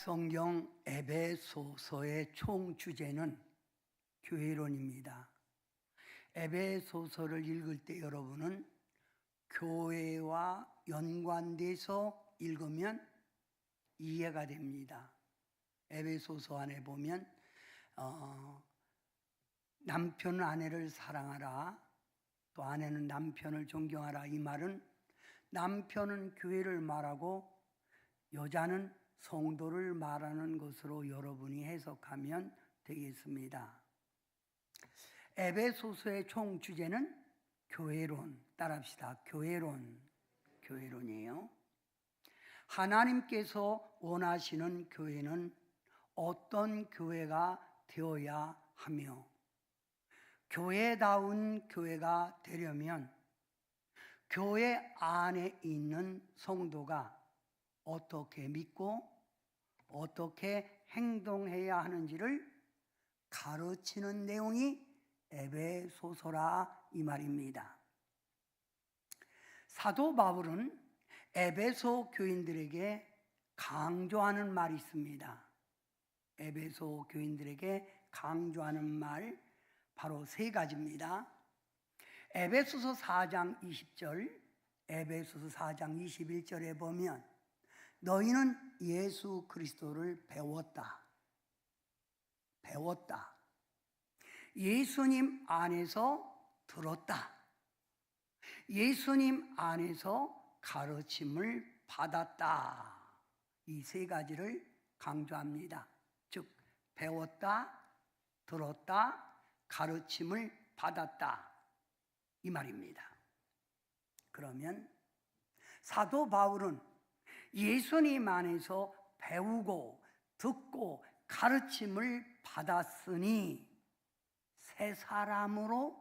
성경 에베소서의 총 주제는 교회론입니다. 에베소서를 읽을 때 여러분은 교회와 연관돼서 읽으면 이해가 됩니다. 에베소서 안에 보면 남편은 아내를 사랑하라, 또 아내는 남편을 존경하라. 이 말은 남편은 교회를 말하고 여자는 성도를 말하는 것으로 여러분이 해석하면 되겠습니다. 에베소서의 총 주제는 교회론. 따라합시다. 교회론이에요. 하나님께서 원하시는 교회는 어떤 교회가 되어야 하며, 교회다운 교회가 되려면 교회 안에 있는 성도가 어떻게 믿고 어떻게 행동해야 하는지를 가르치는 내용이 에베소서라 이 말입니다. 사도 바울은 에베소 교인들에게 강조하는 말이 있습니다. 에베소 교인들에게 강조하는 말 바로 세 가지입니다. 에베소서 4장 20절, 에베소서 4장 21절에 보면 너희는 예수 그리스도를 배웠다. 예수님 안에서 들었다. 예수님 안에서 가르침을 받았다. 이 세 가지를 강조합니다. 즉, 배웠다, 들었다, 가르침을 받았다. 이 말입니다. 그러면 사도 바울은 예수님 안에서 배우고 듣고 가르침을 받았으니 새 사람으로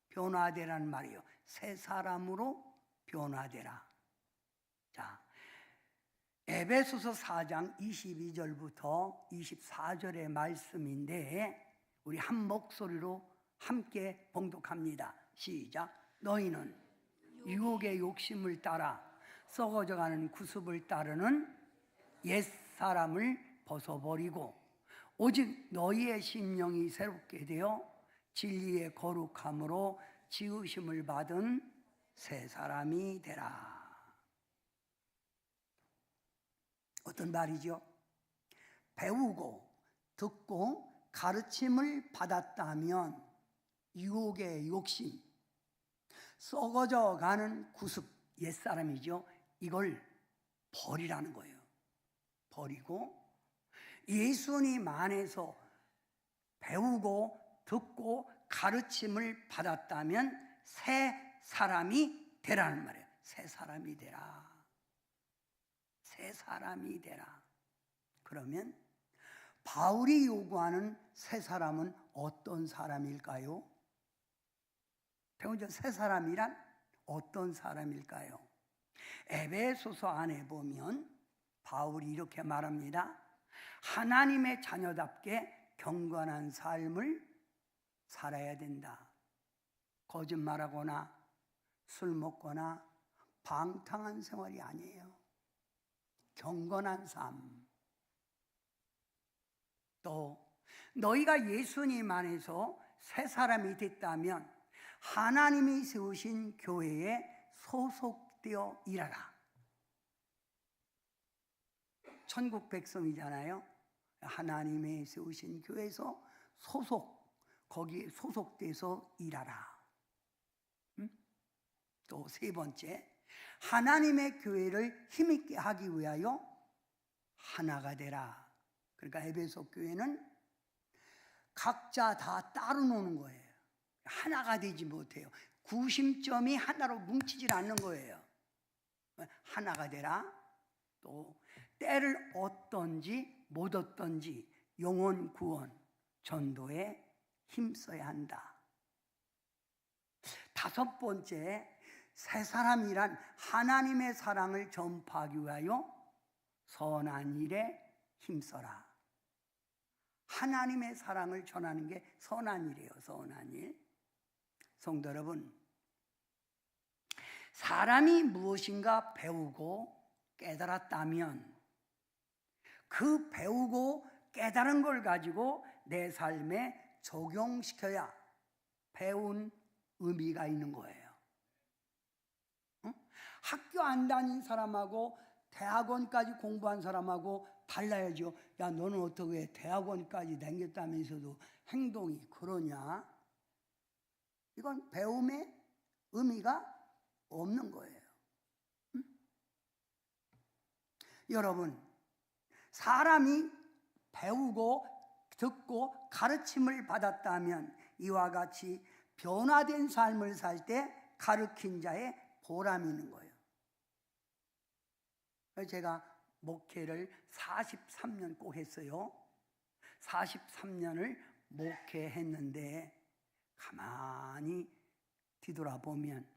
변화되라는 말이에요. 새 사람으로 변화되라. 자, 에베소서 4장 22절부터 24절의 말씀인데 우리 한 목소리로 함께 봉독합니다. 시작. 너희는 유혹의 욕심을 따라 썩어져가는 구습을 따르는 옛사람을 벗어버리고 오직 너희의 심령이 새롭게 되어 진리의 거룩함으로 지으심을 받은 새 사람이 되라. 어떤 말이죠? 배우고 듣고 가르침을 받았다면 유혹의 욕심, 썩어져가는 구습, 옛사람이죠. 이걸 버리라는 거예요. 버리고 예수님 안에서 배우고 듣고 가르침을 받았다면 새 사람이 되라는 말이에요. 새 사람이 되라. 새 사람이 되라. 그러면 바울이 요구하는 새 사람은 어떤 사람일까요? 배우죠. 새 사람이란 어떤 사람일까요? 에베소서 안에 보면 바울이 이렇게 말합니다. 하나님의 자녀답게 경건한 삶을 살아야 된다. 거짓말하거나 술 먹거나 방탕한 생활이 아니에요. 경건한 삶. 또 너희가 예수님 안에서 새 사람이 됐다면 하나님이 세우신 교회에 소속되어 일하라. 천국 백성이잖아요. 하나님이 세우신 교회에서 거기에 소속돼서 일하라. 또 세 번째, 하나님의 교회를 힘있게 하기 위하여 하나가 되라. 그러니까 에베소 교회는 각자 다 따로 노는 거예요. 하나가 되지 못해요. 구심점이 하나로 뭉치질 않는 거예요. 하나가 되라. 또 때를 얻든지 못 얻든지 영혼 구원, 전도에 힘써야 한다. 다섯 번째, 새 사람이란 하나님의 사랑을 전파하기 위하여 선한 일에 힘써라. 하나님의 사랑을 전하는 게 선한 일이에요. 선한 일. 성도 여러분, 사람이 무엇인가 배우고 깨달았다면 그 배우고 깨달은 걸 가지고 내 삶에 적용시켜야 배운 의미가 있는 거예요. 응? 학교 안 다닌 사람하고 대학원까지 공부한 사람하고 달라야죠. 야, 너는 어떻게 대학원까지 다녔다면서도 행동이 그러냐? 이건 배움의 의미가 없는 거예요. 응? 여러분, 사람이 배우고 듣고 가르침을 받았다면 이와 같이 변화된 삶을 살 때 가르친 자의 보람이 있는 거예요. 제가 목회를 43년 꼭 했어요. 43년을 목회했는데 가만히 뒤돌아보면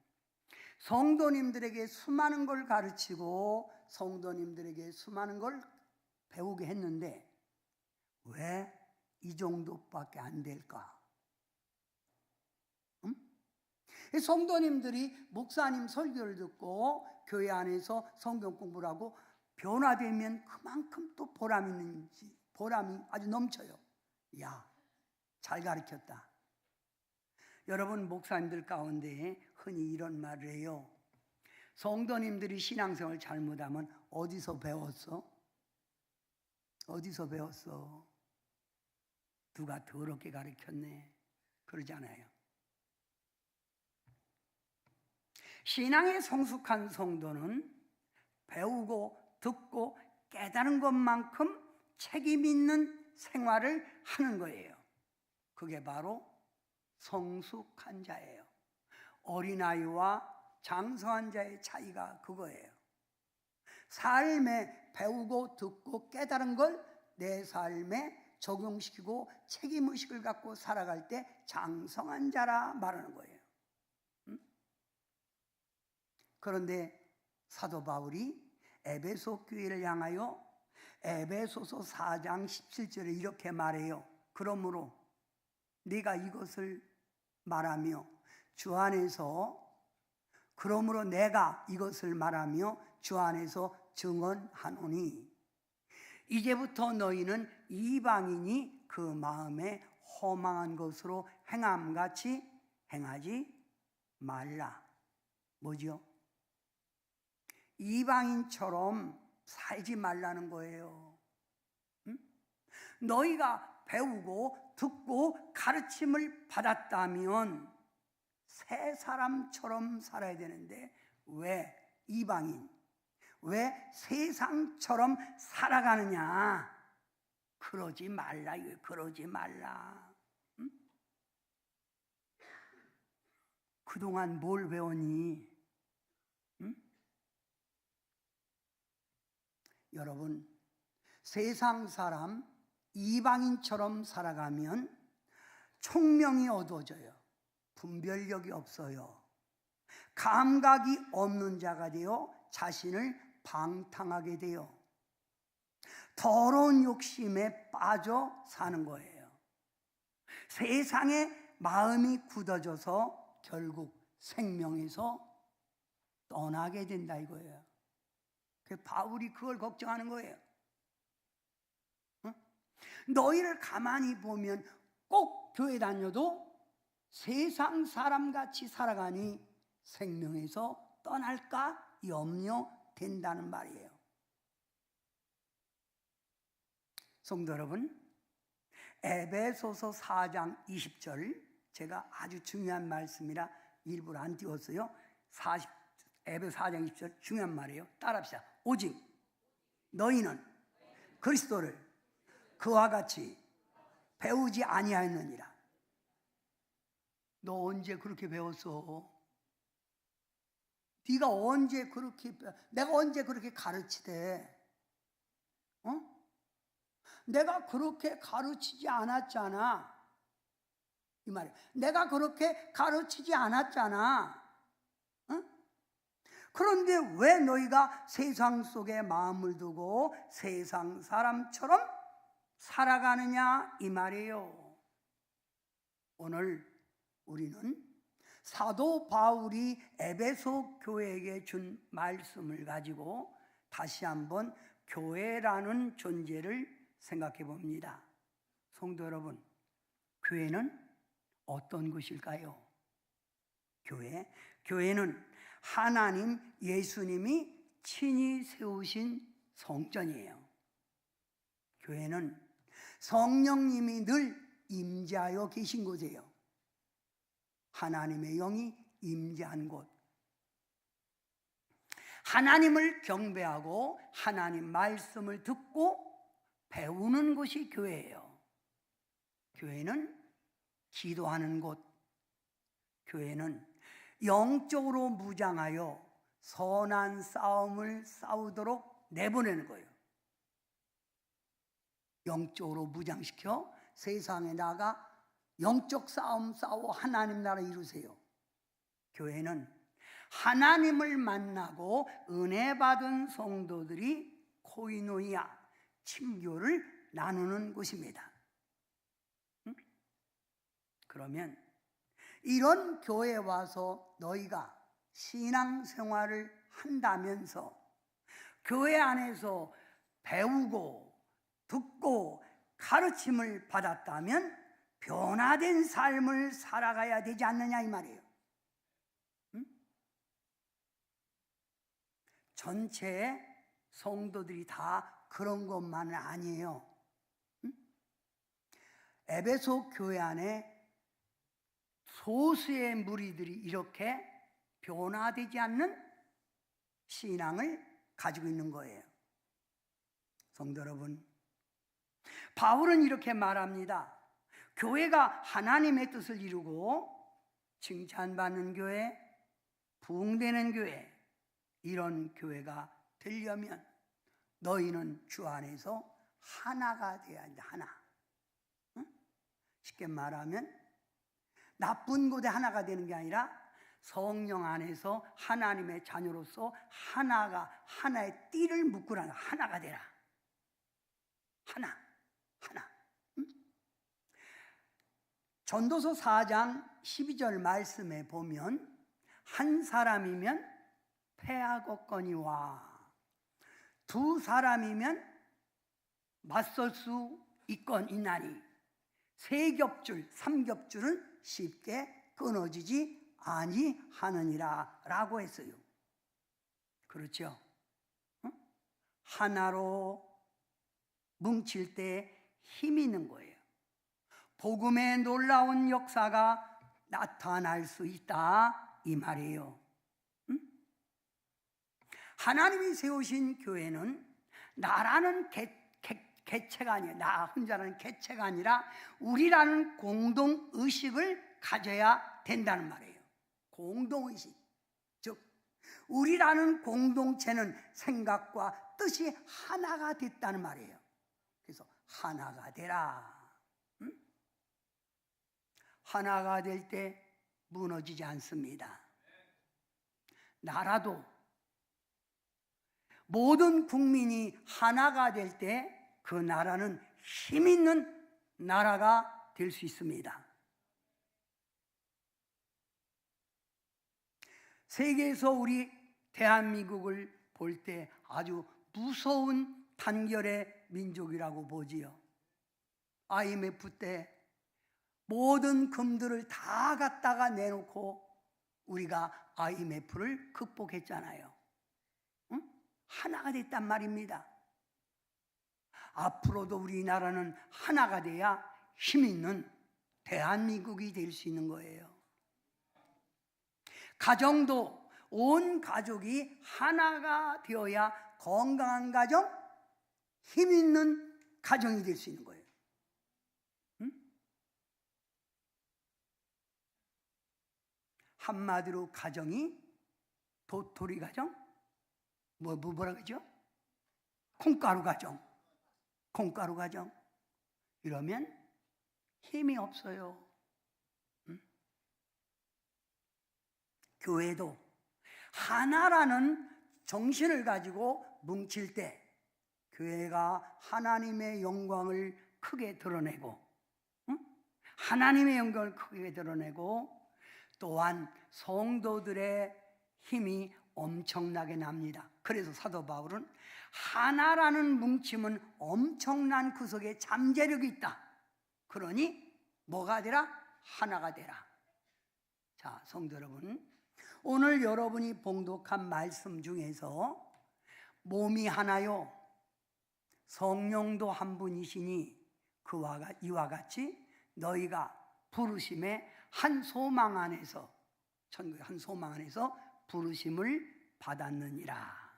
성도님들에게 수많은 걸 가르치고 성도님들에게 수많은 걸 배우게 했는데 왜 이 정도밖에 안 될까? 성도님들이 목사님 설교를 듣고 교회 안에서 성경 공부를 하고 변화되면 그만큼 또 보람이 아주 넘쳐요. 야, 잘 가르쳤다. 여러분, 목사님들 가운데 흔히 이런 말을 해요. 성도님들이 신앙생활 잘못하면 어디서 배웠어? 어디서 배웠어? 누가 더럽게 가르쳤네? 그러잖아요. 신앙에 성숙한 성도는 배우고 듣고 깨달은 것만큼 책임 있는 생활을 하는 거예요. 그게 바로 성숙한 자예요. 어린아이와 장성한 자의 차이가 그거예요. 삶에 배우고 듣고 깨달은 걸 내 삶에 적용시키고 책임의식을 갖고 살아갈 때 장성한 자라 말하는 거예요. 그런데 사도 바울이 에베소 교회를 향하여 에베소서 4장 17절에 이렇게 말해요. 그러므로 네가 이것을 말하며 주 안에서 그러므로 내가 이것을 말하며 주 안에서 증언하노니 이제부터 너희는 이방인이 그 마음에 허망한 것으로 행함같이 행하지 말라. 뭐죠? 이방인처럼 살지 말라는 거예요. 응? 너희가 배우고 듣고 가르침을 받았다면 새 사람처럼 살아야 되는데 왜 이방인, 왜 세상처럼 살아가느냐? 그러지 말라, 그러지 말라. 응? 그동안 뭘 배웠니? 응? 여러분, 세상 사람 이방인처럼 살아가면 총명이 어두워져요. 분별력이 없어요. 감각이 없는 자가 되어 자신을 방탕하게 되어 더러운 욕심에 빠져 사는 거예요. 세상에 마음이 굳어져서 결국 생명에서 떠나게 된다 이거예요. 바울이 그걸 걱정하는 거예요. 너희를 가만히 보면 꼭 교회 다녀도 세상 사람같이 살아가니 생명에서 떠날까 염려된다는 말이에요. 성도 여러분, 에베소서 4장 20절 제가 아주 중요한 말씀이라 일부러 안 띄웠어요. 에베소 4장 20절 중요한 말이에요. 따라합시다. 오직 너희는 그리스도를 그와 같이 배우지 아니하였느니라. 너 언제 그렇게 배웠어? 네가 언제 그렇게 내가 언제 그렇게 가르치대? 내가 그렇게 가르치지 않았잖아. 이 말이에요. 내가 그렇게 가르치지 않았잖아. 그런데 왜 너희가 세상 속에 마음을 두고 세상 사람처럼 살아가느냐 이 말이에요. 오늘 우리는 사도 바울이 에베소 교회에게 준 말씀을 가지고 다시 한번 교회라는 존재를 생각해 봅니다. 성도 여러분, 교회는 어떤 것일까요? 교회는 하나님 예수님이 친히 세우신 성전이에요. 교회는 성령님이 늘 임재하여 계신 곳이에요. 하나님의 영이 임재한 곳. 하나님을 경배하고 하나님 말씀을 듣고 배우는 곳이 교회예요. 교회는 기도하는 곳. 교회는 영적으로 무장하여 선한 싸움을 싸우도록 내보내는 거예요. 영적으로 무장시켜 세상에 나가 영적 싸움 싸워 하나님 나라 이루세요. 교회는 하나님을 만나고 은혜 받은 성도들이 코이노니아, 친교를 나누는 곳입니다. 그러면 이런 교회에 와서 너희가 신앙생활을 한다면서 교회 안에서 배우고 듣고 가르침을 받았다면 변화된 삶을 살아가야 되지 않느냐 이 말이에요. 전체 성도들이 다 그런 것만은 아니에요. 에베소 교회 안에 소수의 무리들이 이렇게 변화되지 않는 신앙을 가지고 있는 거예요. 성도 여러분, 바울은 이렇게 말합니다. 교회가 하나님의 뜻을 이루고 칭찬받는 교회, 부흥되는 교회, 이런 교회가 되려면 너희는 주 안에서 하나가 되어야 한다. 하나. 쉽게 말하면 나쁜 곳에 하나가 되는 게 아니라 성령 안에서 하나님의 자녀로서 하나의 띠를 묶으라는 하나가 되라. 하나. 전도서 4장 12절 말씀에 보면 한 사람이면 패하겠거니와 두 사람이면 맞설 수 있거니나니 세 겹줄, 3겹줄은 쉽게 끊어지지 아니하느니라 라고 했어요. 그렇죠? 하나로 뭉칠 때 힘이 있는 거예요. 복음의 놀라운 역사가 나타날 수 있다 이 말이에요. 하나님이 세우신 교회는 나라는 개체가 아니에요. 나 혼자라는 개체가 아니라 우리라는 공동의식을 가져야 된다는 말이에요. 공동의식. 즉 우리라는 공동체는 생각과 뜻이 하나가 됐다는 말이에요. 그래서 하나가 되라. 하나가 될 때 무너지지 않습니다. 나라도 모든 국민이 하나가 될 때 그 나라는 힘 있는 나라가 될 수 있습니다. 세계에서 우리 대한민국을 볼 때 아주 무서운 단결의 민족이라고 보지요. IMF 때 모든 금들을 다 갖다가 내놓고 우리가 IMF를 극복했잖아요. 하나가 됐단 말입니다. 앞으로도 우리나라는 하나가 돼야 힘 있는 대한민국이 될 수 있는 거예요. 가정도 온 가족이 하나가 되어야 건강한 가정, 힘 있는 가정이 될 수 있는 거예요. 한마디로 가정이 도토리 가정? 뭐라 그러죠? 콩가루 가정. 이러면 힘이 없어요. 교회도 하나라는 정신을 가지고 뭉칠 때 교회가 하나님의 영광을 크게 드러내고 하나님의 영광을 크게 드러내고 또한 성도들의 힘이 엄청나게 납니다. 그래서 사도 바울은 하나라는 뭉침은 엄청난 그 속에 잠재력이 있다. 그러니 뭐가 되라? 하나가 되라. 자, 성도 여러분, 오늘 여러분이 봉독한 말씀 중에서 몸이 하나요, 성령도 한 분이시니 이와 같이 너희가 부르심의 한 소망 안에서, 천국의 한 소망 안에서 부르심을 받았느니라.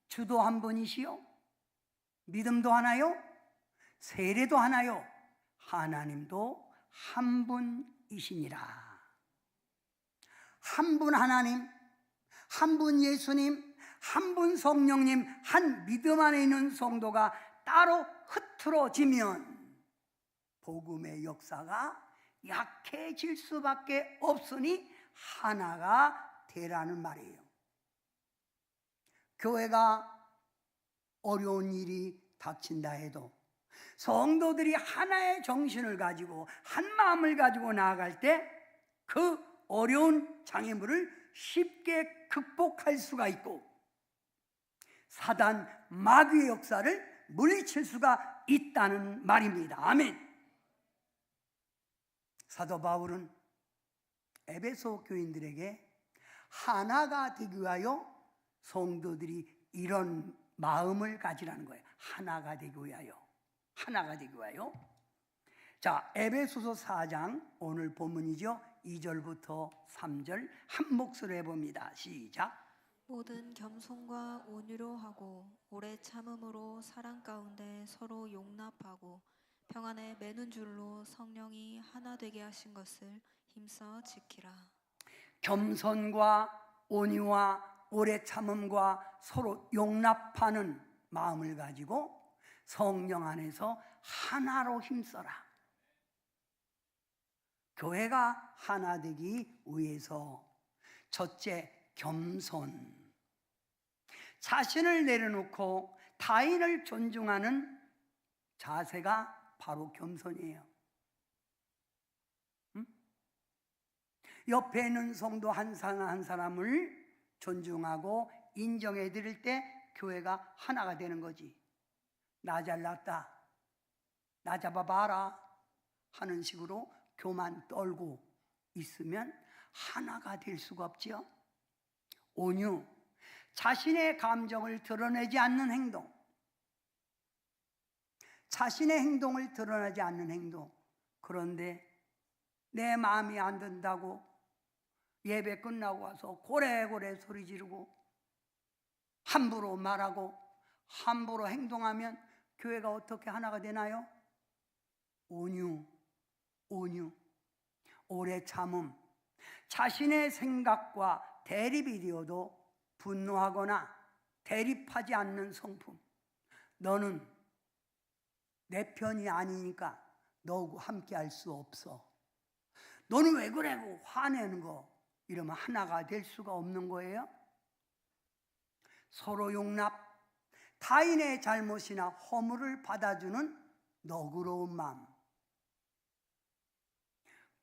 주도 한 분이시요, 믿음도 하나요, 세례도 하나요, 하나님도 한 분이시니라. 한 분 하나님, 한 분 예수님, 한 분 성령님, 한 믿음 안에 있는 성도가 따로 흐트러지면 복음의 역사가 약해질 수밖에 없으니 하나가 되라는 말이에요. 교회가 어려운 일이 닥친다 해도 성도들이 하나의 정신을 가지고 한 마음을 가지고 나아갈 때 그 어려운 장애물을 쉽게 극복할 수가 있고 사단 마귀의 역사를 물리칠 수가 있다는 말입니다. 아멘. 사도 바울은 에베소 교인들에게 하나가 되기 위하여 성도들이 이런 마음을 가지라는 거예요. 하나가 되기 위하여. 하나가 되기 위하여. 자, 에베소서 4장 오늘 본문이죠. 2절부터 3절 한 목소리로 해봅니다. 시작. 모든 겸손과 온유로 하고 오래 참음으로 사랑 가운데 서로 용납하고 평안에 매는 줄로 성령이 하나 되게 하신 것을 힘써 지키라. 겸손과 온유와 오래 참음과 서로 용납하는 마음을 가지고 성령 안에서 하나로 힘써라. 교회가 하나 되기 위해서 첫째, 겸손. 자신을 내려놓고 타인을 존중하는 자세가 바로 겸손이에요. 옆에 있는 성도 한 사람 한 사람을 존중하고 인정해 드릴 때 교회가 하나가 되는 거지. 나 잘났다, 나 잡아봐라 하는 식으로 교만 떨고 있으면 하나가 될 수가 없지요. 온유, 자신의 감정을 드러내지 않는 행동, 자신의 행동을 드러내지 않는 행동. 그런데 내 마음이 안 든다고 예배 끝나고 와서 고래고래 소리 지르고 함부로 말하고 함부로 행동하면 교회가 어떻게 하나가 되나요? 온유, 오래 참음. 자신의 생각과 대립이 되어도 분노하거나 대립하지 않는 성품. 너는 내 편이 아니니까 너하고 함께 할 수 없어. 너는 왜 그래고 화내는 거. 이러면 하나가 될 수가 없는 거예요. 서로 용납, 타인의 잘못이나 허물을 받아주는 너그러운 마음.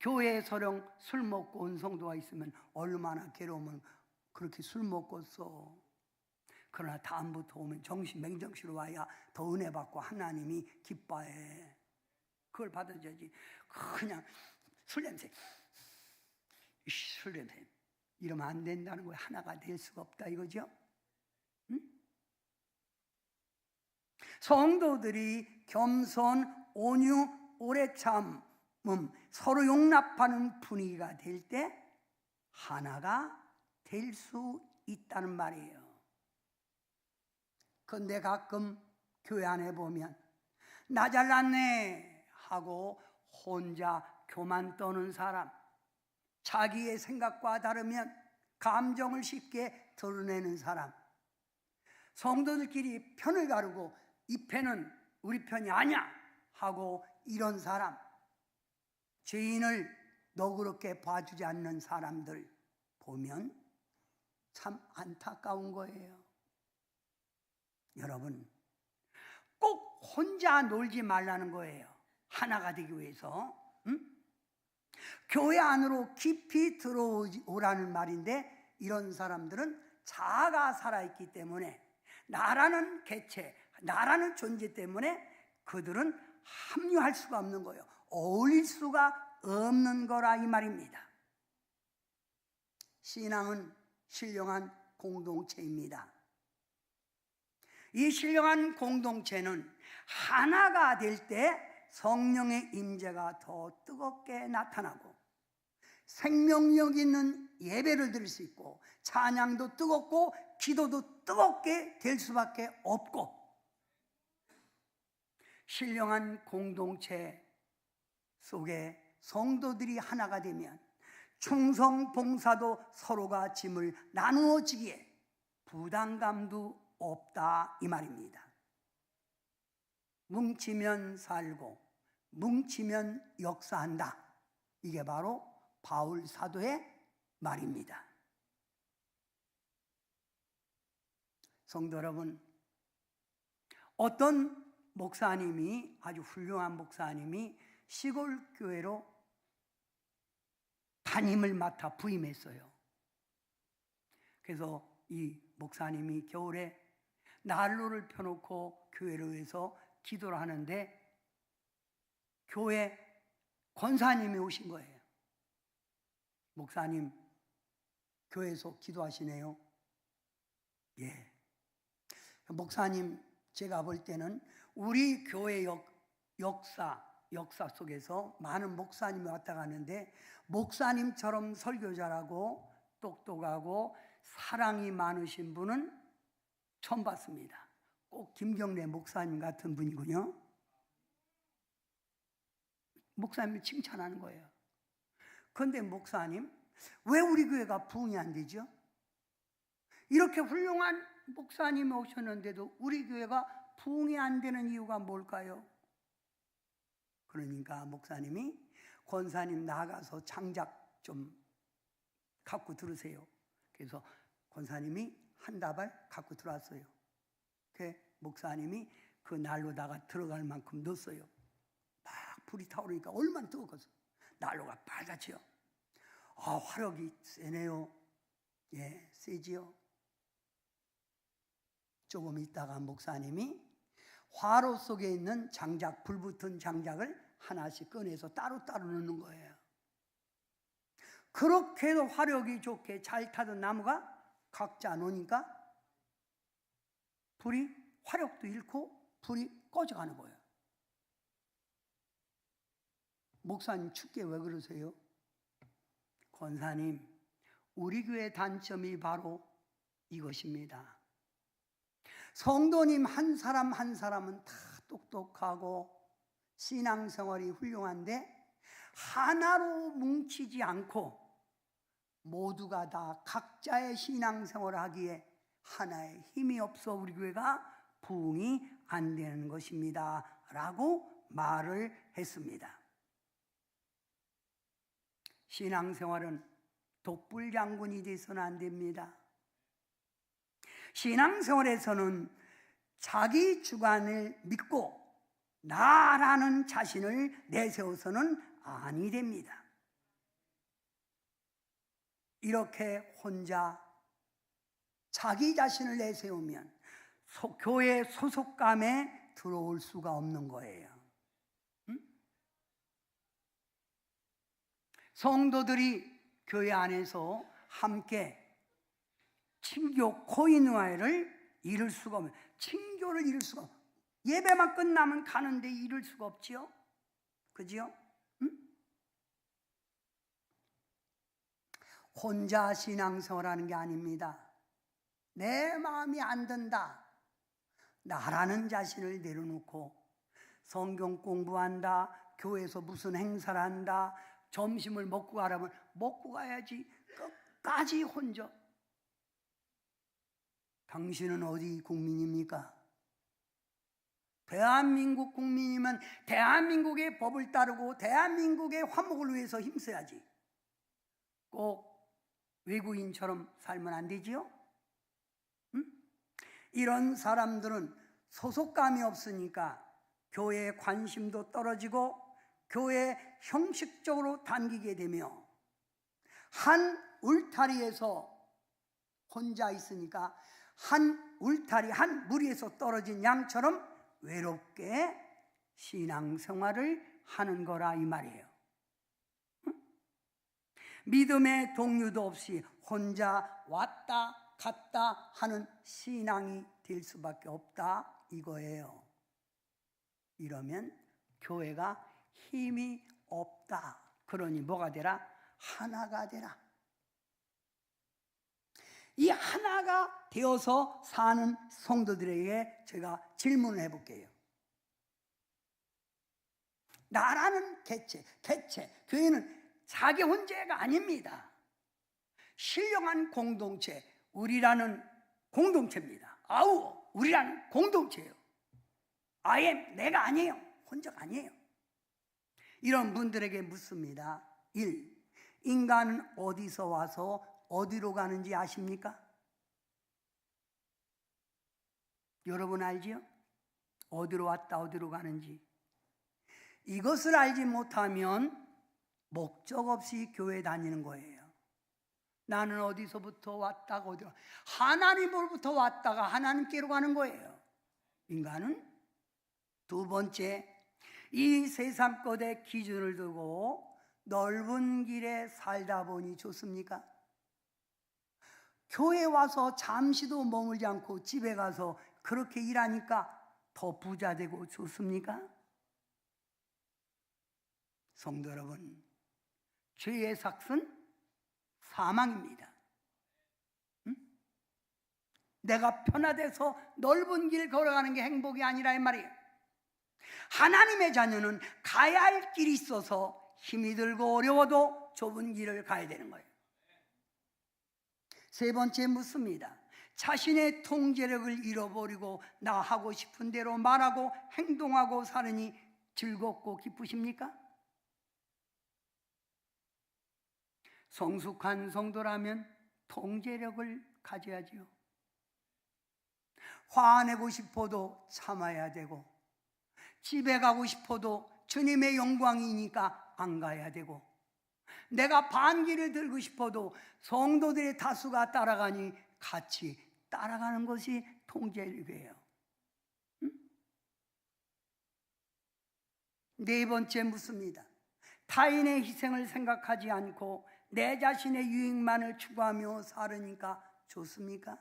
교회에 서령 술 먹고 온 성도가 있으면 얼마나 괴로우면 그렇게 술 먹고 써. 그러나 다음부터 오면 맹정시로 와야 더 은혜 받고 하나님이 기뻐해. 그걸 받아줘야지. 그냥 술 냄새, 술 냄새 이러면 안 된다는 거예요. 하나가 될 수가 없다 이거죠. 응? 성도들이 겸손, 온유, 오래 참음, 서로 용납하는 분위기가 될 때 하나가 될 수 있다는 말이에요. 그런데 가끔 교회 안에 보면 나 잘났네 하고 혼자 교만 떠는 사람, 자기의 생각과 다르면 감정을 쉽게 드러내는 사람, 성도들끼리 편을 가르고 이 편은 우리 편이 아니야 하고 이런 사람, 죄인을 너그럽게 봐주지 않는 사람들 보면 참 안타까운 거예요. 여러분, 꼭 혼자 놀지 말라는 거예요. 하나가 되기 위해서. 교회 안으로 깊이 들어오라는 말인데 이런 사람들은 자아가 살아있기 때문에 나라는 개체, 나라는 존재 때문에 그들은 합류할 수가 없는 거예요. 어울릴 수가 없는 거라 이 말입니다. 신앙은 신령한 공동체입니다. 이 신령한 공동체는 하나가 될 때 성령의 임재가 더 뜨겁게 나타나고 생명력 있는 예배를 드릴 수 있고 찬양도 뜨겁고 기도도 뜨겁게 될 수밖에 없고, 신령한 공동체 속에 성도들이 하나가 되면 충성 봉사도 서로가 짐을 나누어지기에 부담감도 없다 이 말입니다. 뭉치면 살고 뭉치면 역사한다. 이게 바로 바울 사도의 말입니다. 성도 여러분, 어떤 목사님이, 아주 훌륭한 목사님이 시골 교회로 담임을 맡아 부임했어요. 그래서 이 목사님이 겨울에 난로를 펴놓고 교회를 위해서 기도를 하는데 교회 권사님이 오신 거예요. 목사님, 교회에서 기도하시네요. 예. 목사님, 제가 볼 때는 우리 교회 역사 속에서 많은 목사님이 왔다 가는데 목사님처럼 설교 잘하고 똑똑하고 사랑이 많으신 분은 처음 봤습니다. 꼭 김경래 목사님 같은 분이군요. 목사님을 칭찬하는 거예요. 그런데 목사님, 왜 우리 교회가 부흥이 안 되죠? 이렇게 훌륭한 목사님이 오셨는데도 우리 교회가 부흥이 안 되는 이유가 뭘까요? 그러니까 목사님이, 권사님 나가서 장작 좀 갖고 들으세요. 그래서 권사님이 한 다발 갖고 들어왔어요. 그 목사님이 그 난로다가 들어갈 만큼 넣었어요. 막 불이 타오르니까 얼마나 뜨겁겠어. 난로가 빨갛지요. 아, 화력이 세네요. 예, 세지요. 조금 있다가 목사님이 화로 속에 있는 장작, 불붙은 장작을 하나씩 꺼내서 따로따로 넣는 거예요. 그렇게도 화력이 좋게 잘 타던 나무가 각자 놓으니까 불이, 화력도 잃고 불이 꺼져가는 거예요. 목사님, 춥게 왜 그러세요? 권사님, 우리 교회 단점이 바로 이것입니다. 성도님 한 사람 한 사람은 다 똑똑하고 신앙생활이 훌륭한데 하나로 뭉치지 않고 모두가 다 각자의 신앙생활을 하기에 하나의 힘이 없어 우리 교회가 부흥이 안 되는 것입니다 라고 말을 했습니다. 신앙생활은 독불장군이 돼서는 안 됩니다. 신앙생활에서는 자기 주관을 믿고 나라는 자신을 내세워서는 아니 됩니다. 이렇게 혼자 자기 자신을 내세우면 교회 소속감에 들어올 수가 없는 거예요. 성도들이 교회 안에서 함께 친교 코인화를 이룰 수가 없어요. 친교를 이룰 수가 없어요. 예배만 끝나면 가는데 이룰 수가 없지요. 그지요? 혼자 신앙생활하는 게 아닙니다. 내 마음이 안 든다, 나라는 자신을 내려놓고 성경 공부한다, 교회에서 무슨 행사를 한다, 점심을 먹고 가라면 먹고 가야지. 끝까지 혼자. 당신은 어디 국민입니까? 대한민국 국민이면 대한민국의 법을 따르고 대한민국의 화목을 위해서 힘써야지. 꼭 외국인처럼 살면 안 되지요? 이런 사람들은 소속감이 없으니까 교회에 관심도 떨어지고 교회에 형식적으로 당기게 되며 한 울타리에서 혼자 있으니까 한 울타리 한 무리에서 떨어진 양처럼 외롭게 신앙생활을 하는 거라 이 말이에요. 믿음의 동료도 없이 혼자 왔다 갔다 하는 신앙이 될 수밖에 없다 이거예요. 이러면 교회가 힘이 없다. 그러니 뭐가 되라? 하나가 되라. 이 하나가 되어서 사는 성도들에게 제가 질문을 해볼게요. 나라는 개체, 교회는 자기 혼자가 아닙니다. 신령한 공동체, 우리라는 공동체입니다. 아우, 우리라는 공동체예요. 내가 아니에요. 혼자가 아니에요. 이런 분들에게 묻습니다. 1. 인간은 어디서 와서 어디로 가는지 아십니까? 여러분 알지요? 어디로 왔다 어디로 가는지. 이것을 알지 못하면 목적 없이 교회 다니는 거예요. 나는 어디서부터 왔다가 어디로, 하나님으로부터 왔다가 하나님께로 가는 거예요. 인간은 두 번째, 이 세상 것의 기준을 두고 넓은 길에 살다 보니 좋습니까? 교회 와서 잠시도 머물지 않고 집에 가서 그렇게 일하니까 더 부자 되고 좋습니까? 성도 여러분, 죄의 삭은 사망입니다. 내가 편하대서 넓은 길 걸어가는 게 행복이 아니라 이 말이에요. 하나님의 자녀는 가야 할 길이 있어서 힘이 들고 어려워도 좁은 길을 가야 되는 거예요. 세 번째 묻습니다. 자신의 통제력을 잃어버리고 나 하고 싶은 대로 말하고 행동하고 사느니 즐겁고 기쁘십니까? 성숙한 성도라면 통제력을 가져야지요. 화내고 싶어도 참아야 되고, 집에 가고 싶어도 주님의 영광이니까 안 가야 되고, 내가 반기를 들고 싶어도 성도들의 다수가 따라가니 같이 따라가는 것이 통제력이에요. 네 번째 묻습니다. 타인의 희생을 생각하지 않고 내 자신의 유익만을 추구하며 살으니까 좋습니까?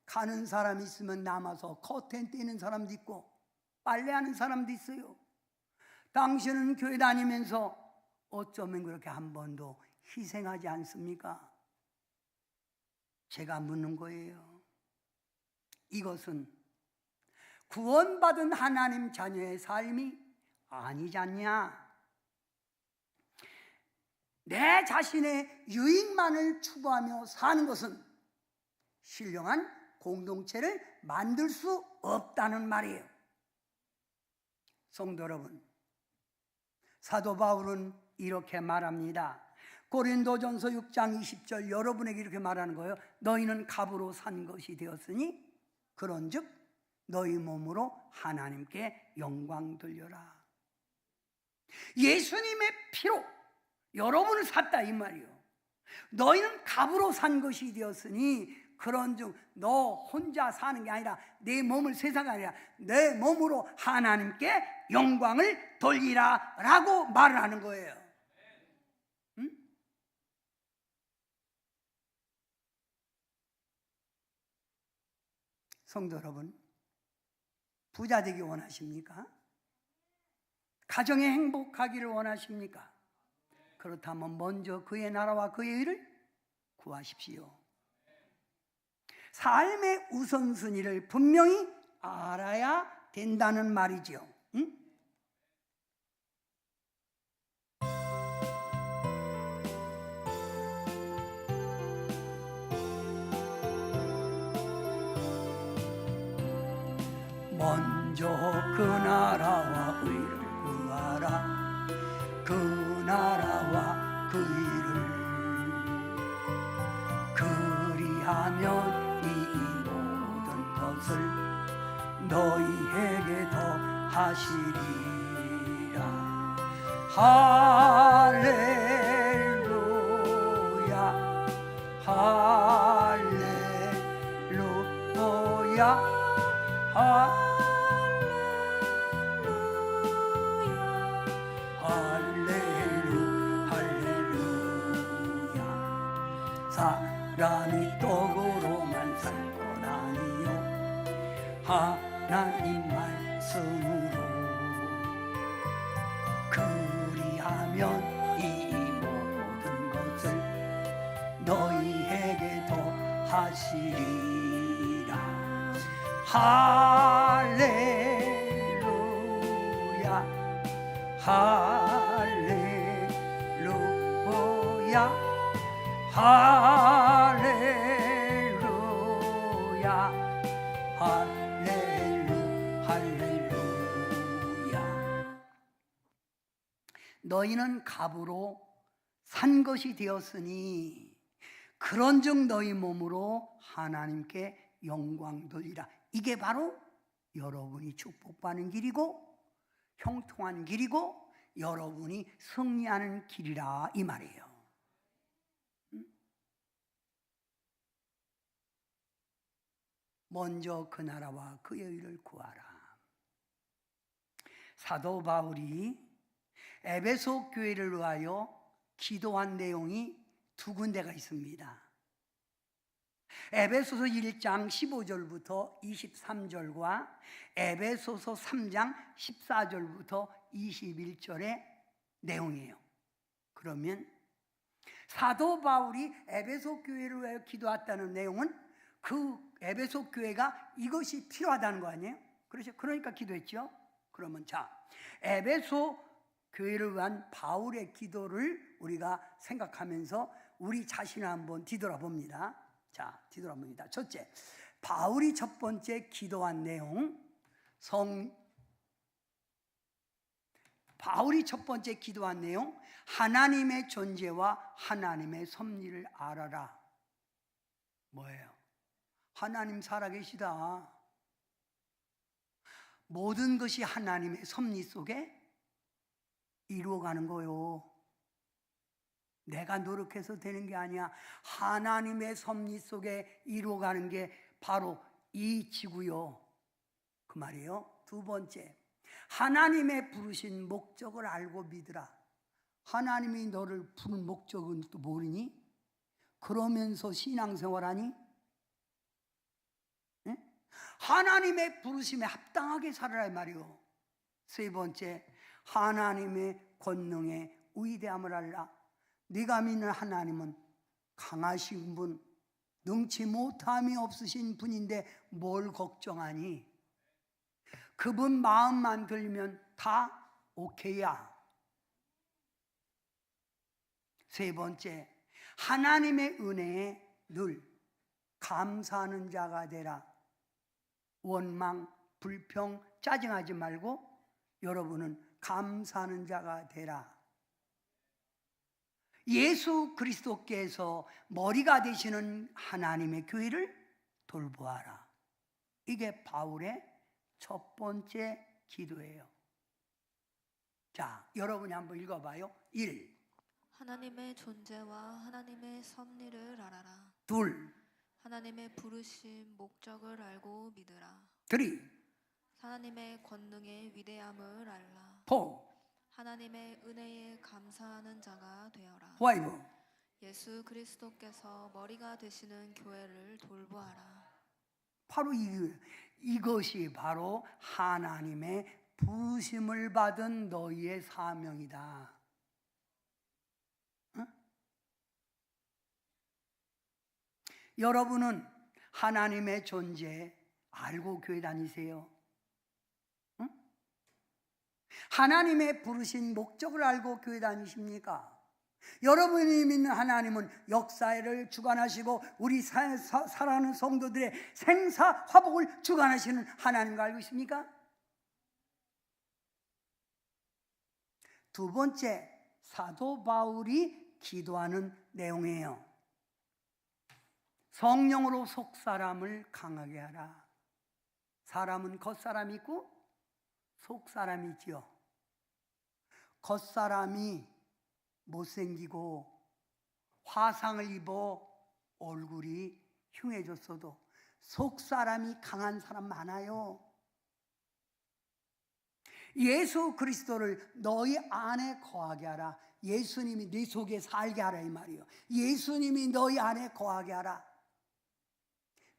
가는 사람 있으면 남아서 커튼 떼는 사람도 있고 빨래하는 사람도 있어요. 당신은 교회 다니면서 어쩌면 그렇게 한 번도 희생하지 않습니까? 제가 묻는 거예요. 이것은 구원받은 하나님 자녀의 삶이 아니지 않냐? 내 자신의 유익만을 추구하며 사는 것은 신령한 공동체를 만들 수 없다는 말이에요. 성도 여러분, 사도 바울은 이렇게 말합니다. 고린도전서 6장 20절 여러분에게 이렇게 말하는 거예요. 너희는 값으로 산 것이 되었으니 그런즉 너희 몸으로 하나님께 영광 돌려라. 예수님의 피로 여러분을 샀다 이 말이요. 너희는 값으로 산 것이 되었으니 그런즉 너 혼자 사는 게 아니라 내 몸을 세상이 아니라 내 몸으로 하나님께 영광을 돌리라 라고 말을 하는 거예요. 응? 성도 여러분, 부자 되기 원하십니까? 가정에 행복하기를 원하십니까? 그렇다면 먼저 그의 나라와 그의 의를 구하십시오. 삶의 우선순위를 분명히 알아야 된다는 말이지요. 응? 먼저 그 나라와 의를 구하라. 그 나라와 그 의를 그리하면 모든 것을 너희에게 더하시리라. 할렐루야 할렐루야. 할렐루야. 사람이 떡으로만 살 것 아니요 하나님 말씀으로 그리하면 이 모든 것을 너희에게 더하시리라. 할렐루야 할렐루야 할렐루야 할렐루야. 너희는 값으로 산 것이 되었으니 그런즉 너희 몸으로 하나님께 영광 돌리라. 이게 바로 여러분이 축복받는 길이고 형통한 길이고 여러분이 승리하는 길이라 이 말이에요. 먼저 그 나라와 그의 의를 구하라. 사도 바울이 에베소 교회를 위하여 기도한 내용이 두 군데가 있습니다. 에베소서 1장 15절부터 23절과 에베소서 3장 14절부터 21절의 내용이에요. 그러면 사도 바울이 에베소 교회를 위하여 기도했다는 내용은 그 에베소 교회가 이것이 필요하다는 거 아니에요? 그렇죠? 그러니까 기도했죠. 그러면 자, 에베소 교회를 위한 바울의 기도를 우리가 생각하면서 우리 자신을 한번 뒤돌아봅니다. 자, 뒤돌아봅니다. 첫째, 바울이 첫 번째 기도한 내용, 바울이 첫 번째 기도한 내용, 하나님의 존재와 하나님의 섭리를 알아라. 뭐예요? 하나님 살아계시다. 모든 것이 하나님의 섭리 속에 이루어가는 거요. 내가 노력해서 되는 게 아니야. 하나님의 섭리 속에 이루어가는 게 바로 이 지구요. 그 말이에요. 두 번째, 하나님의 부르신 목적을 알고 믿으라. 하나님이 너를 부른 목적은 또 모르니? 그러면서 신앙생활하니? 네? 하나님의 부르심에 합당하게 살아라 이 말이요. 세 번째, 하나님의 권능의 위대함을 알라. 네가 믿는 하나님은 강하신 분, 능치 못함이 없으신 분인데 뭘 걱정하니? 그분 마음만 들면 다 오케이야. 세 번째, 하나님의 은혜에 늘 감사하는 자가 되라. 원망, 불평, 짜증하지 말고 여러분은 감사하는 자가 되라. 예수 그리스도께서 머리가 되시는 하나님의 교회를 돌보아라. 이게 바울의 첫 번째 기도예요. 자, 여러분이 한번 읽어봐요. 1. 하나님의 존재와 하나님의 섭리를 알아라. 2. 하나님의 부르심 목적을 알고 믿으라. 3. 하나님의 권능의 위대함을 알라. 4. 하나님의 은혜에 감사하는 자가 되어라. 5. 예수 그리스도께서 머리가 되시는 교회를 돌보아라. 바로 이것이 바로 하나님의 부르심을 받은 너희의 사명이다. 응? 여러분은 하나님의 존재 알고 교회 다니세요? 응? 하나님의 부르신 목적을 알고 교회 다니십니까? 여러분이 믿는 하나님은 역사를 주관하시고 우리 살아가는 성도들의 생사화복을 주관하시는 하나님 거 알고 있습니까? 두 번째, 사도 바울이 기도하는 내용이에요. 성령으로 속사람을 강하게 하라. 사람은 겉사람이 있고 속사람이 있지요. 겉사람이 못생기고 화상을 입어 얼굴이 흉해졌어도 속 사람이 강한 사람 많아요. 예수 그리스도를 너희 안에 거하게 하라. 예수님이 네 속에 살게 하라 이 말이에요. 예수님이 너희 안에 거하게 하라.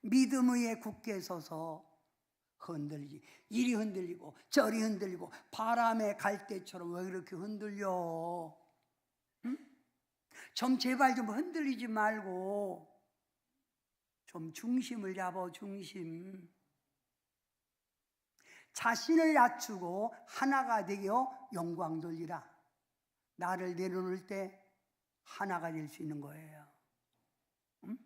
믿음 위에 굳게 서서 흔들리지. 이리 흔들리고 저리 흔들리고 바람에 갈대처럼 왜 그렇게 흔들려? 응? 좀 제발 좀 흔들리지 말고 좀 중심을 잡아. 중심. 자신을 낮추고 하나가 되어 영광 돌리라. 나를 내려놓을 때 하나가 될 수 있는 거예요. 응?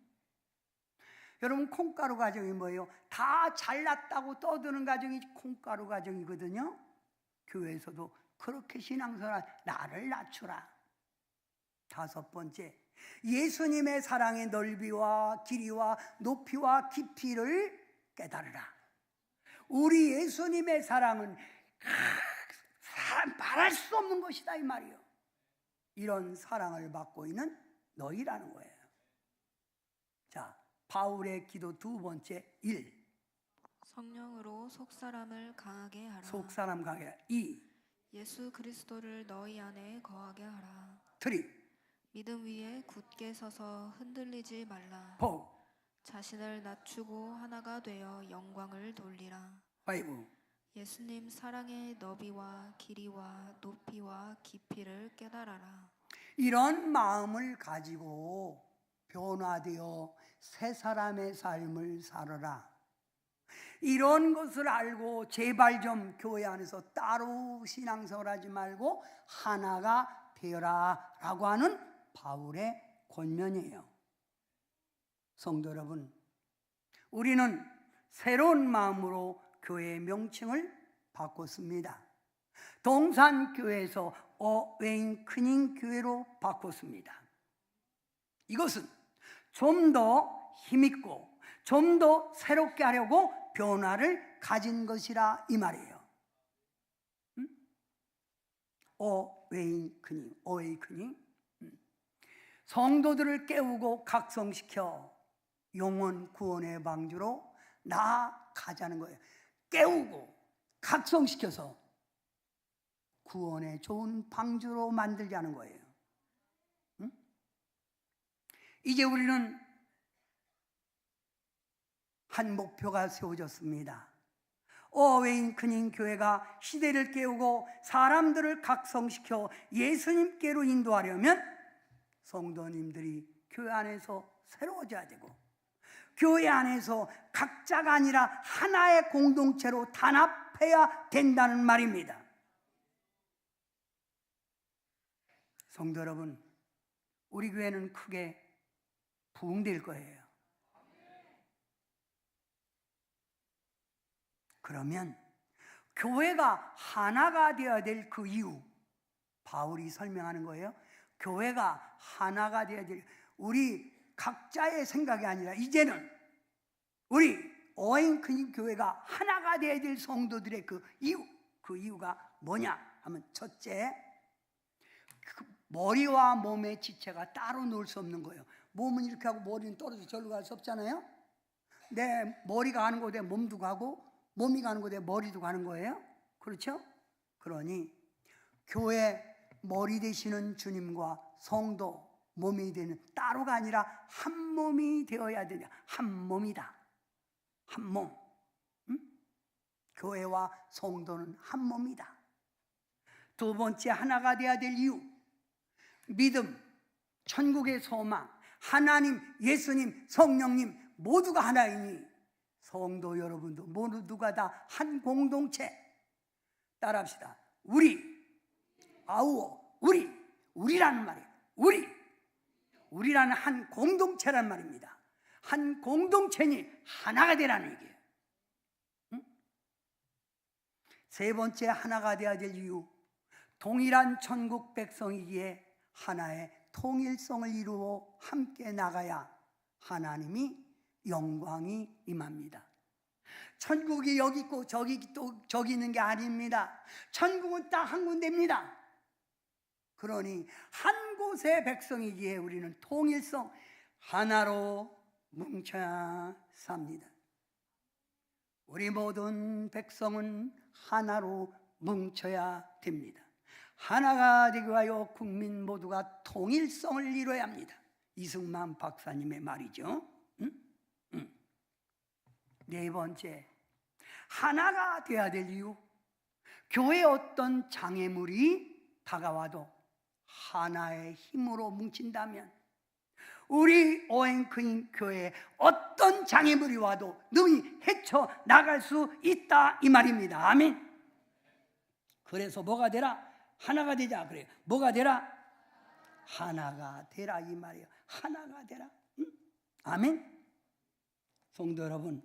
여러분, 콩가루 가정이 뭐예요? 다 잘났다고 떠드는 가정이 콩가루 가정이거든요. 교회에서도 그렇게 신앙생활, 나를 낮추라. 다섯 번째, 예수님의 사랑의 넓이와 길이와 높이와 깊이를 깨달으라. 우리 예수님의 사랑은 말할 수 없는 것이다 이 말이에요. 이런 사랑을 받고 있는 너희라는 거예요. 자, 바울의 기도 두 번째 1. 성령으로 속사람을 강하게 하라. 속사람 강하게 하라. 2. 예수 그리스도를 너희 안에 거하게 하라. 3. 믿음 위에 굳게 서서 흔들리지 말라. 4. 자신을 낮추고 하나가 되어 영광을 돌리라. 5. 예수님 사랑의 너비와 길이와 높이와 깊이를 깨달아라. 이런 마음을 가지고 변화되어 새 사람의 삶을 살아라. 이런 것을 알고 제발 좀 교회 안에서 따로 신앙생활하지 말고 하나가 되어라 라고 하는 바울의 권면이에요. 성도 여러분, 우리는 새로운 마음으로 교회의 명칭을 바꿨습니다. 동산교회에서 어웨이크닝 교회로 바꿨습니다. 이것은 좀 더 힘있고 좀 더 새롭게 하려고 변화를 가진 것이라 이 말이에요. 어웨이크닝. 성도들을 깨우고 각성시켜 영혼 구원의 방주로 나아가자는 거예요. 깨우고 각성시켜서 구원의 좋은 방주로 만들자는 거예요. 이제 우리는 한 목표가 세워졌습니다. 어웨이크닝 교회가 시대를 깨우고 사람들을 각성시켜 예수님께로 인도하려면 성도님들이 교회 안에서 새로워져야 되고, 교회 안에서 각자가 아니라 하나의 공동체로 단합해야 된다는 말입니다. 성도 여러분, 우리 교회는 크게 부흥될 거예요. 그러면 교회가 하나가 되어야 될 그 이유, 바울이 설명하는 거예요. 교회가 하나가 되어야 될, 우리 각자의 생각이 아니라 이제는 우리 어웨이크닝 교회가 하나가 되어야 될 성도들의 그 이유가 뭐냐 하면, 첫째, 그 머리와 몸의 지체가 따로 놀 수 없는 거예요. 몸은 이렇게 하고 머리는 떨어져 절로 갈 수 없잖아요. 내 머리가 가는 곳에 몸도 가고 몸이 가는 곳에 머리도 가는 거예요. 그렇죠? 그러니 교회 머리 되시는 주님과 성도 몸이 되는, 따로가 아니라 한 몸이 되어야 되냐. 한 몸이다. 한 몸. 교회와 성도는 한 몸이다. 두 번째, 하나가 되어야 될 이유, 믿음, 천국의 소망, 하나님, 예수님, 성령님 모두가 하나이니 성도 여러분도 모두가 다 한 공동체. 따라합시다. 우리라는 말이에요. 우리라는 한 공동체란 말입니다. 한 공동체니 하나가 되라는 얘기예요. 세 번째, 하나가 되어야 될 이유, 동일한 천국 백성이기에 하나의 통일성을 이루어 함께 나가야 하나님이 영광이 임합니다. 천국이 여기 있고 저기 있는 게 아닙니다. 천국은 딱 한 군데입니다. 그러니 한 곳의 백성이기에 우리는 통일성, 하나로 뭉쳐야 삽니다. 우리 모든 백성은 하나로 뭉쳐야 됩니다. 하나가 되기 위하여 국민 모두가 통일성을 이루어야 합니다. 이승만 박사님의 말이죠. 네 번째, 하나가 되어야 될 이유. 교회에 어떤 장애물이 다가와도 하나의 힘으로 뭉친다면 우리 오행크인 교회에 어떤 장애물이 와도 능히 헤쳐나갈 수 있다 이 말입니다. 아멘. 그래서 뭐가 되라? 하나가 되자 그래요. 뭐가 되라? 하나가 되라 이 말이에요. 하나가 되라. 응? 아멘. 성도 여러분,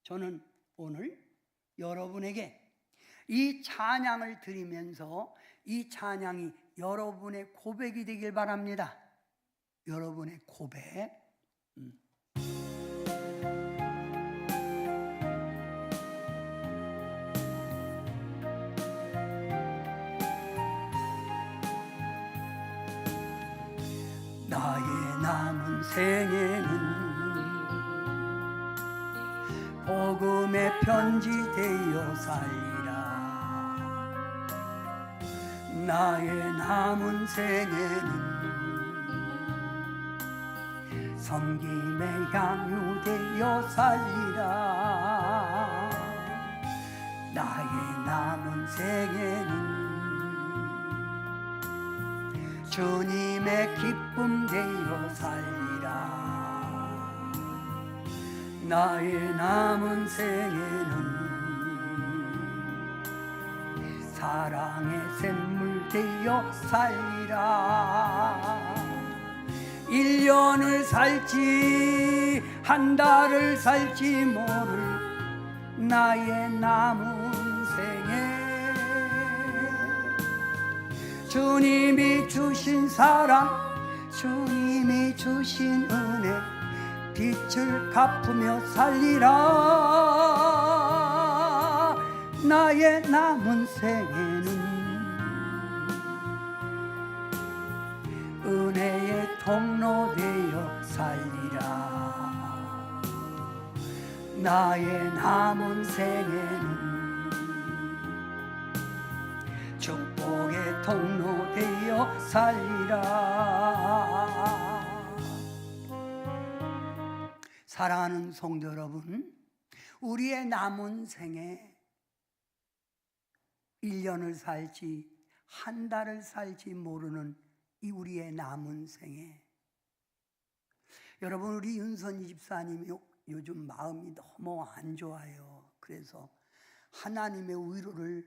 저는 오늘 여러분에게 이 찬양을 드리면서 이 찬양이 여러분의 고백이 되길 바랍니다. 여러분의 고백. 나의 남은 생애는 복음의 편지 되어 살리라. 나의 남은 생애는 섬김의 향유 되어 살리라. 나의 남은 생애는 주님의 기쁨 되어 살리라. 나의 남은 생애는 사랑의 샘물 되어 살리라. 1년을 살지 한 달을 살지 모를 나의 남은 생애, 주님이 주신 사랑, 주님이 주신 은혜, 빛을 갚으며 살리라. 나의 남은 생애는 은혜의 통로 되어 살리라. 나의 남은 생애는 축복의 통로 되어 살리라. 사랑하는 성도 여러분, 우리의 남은 생에 1년을 살지 한 달을 살지 모르는 이 우리의 남은 생에, 여러분, 우리 윤선희 집사님이 요즘 마음이 너무 안 좋아요. 그래서 하나님의 위로를